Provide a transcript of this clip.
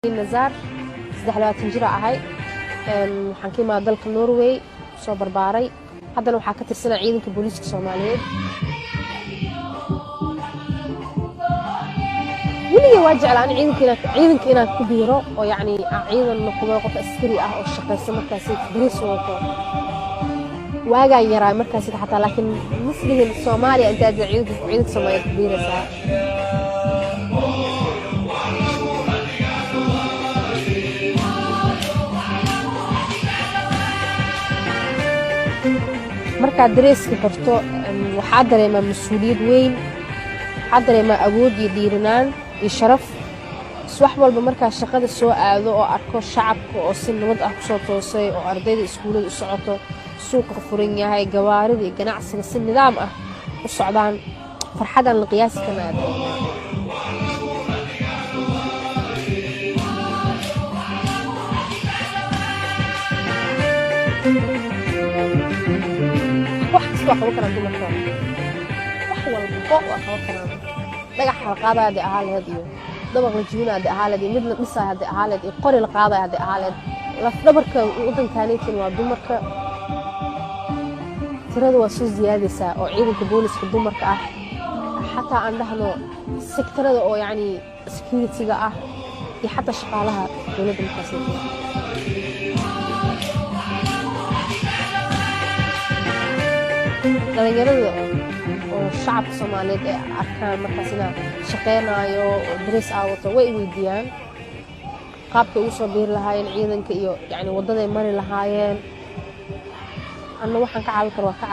نزار 23 jir ahay waxaan ka imaaday dalka Norway soo barbaaray haddana waxaa ka tirsanaa ciidanka booliiska Soomaaliyeed weliga waa jeclaan ciidanka inaan ku biiro oo yacni ciidan noqdo qof askari ah oo shaqaysta markaas bariis wato waagaan yaraa markaas xataa laakiin muslimin Soomaaliya inta aad ciidanka Soomaaliyeed ku biiraysaa marka dareeska xirto waxaa dareemaa mas'uuliyad weyn waxaa dareemaa awood iyo dhiiranaan iyo sharaf wax walba markaa shaqada soo aado oo arko shacabka oo si nabad ah ku soo toosay oo ardayda iskuulada u socoto suuqa furan yahay gawaarida iyo ganacsiga si nidaam ah u socdaan farxadan la qiyaasi kana waxba kana dumarka wax walba waxba kana dhagax xalqaadaadi ahaleed iyo dabaq la jibinaadi ahaleed mid la dhisaadi ahaleed iyo qori la qaadaadi ahaleed laf dhabarka wadankaanitin waa dumarka tirada waa soo ziyaadaysaa oo ciidanka booliska dumarka ah xataa aan dhahno sektarada oo yacni security-ga ah iyo xataa shaqaalaha dowladda markaas dhalinyarada oo shacabka Soomaaliyeed ay arkaan markaas inaan shaqeynayo oo darees aawato way weydiiyaan qaabka ugu soo biiri lahaayeen ciidanka iyo yacni wadaday mari lahaayeen anna waxaan ka caawin karo waa ka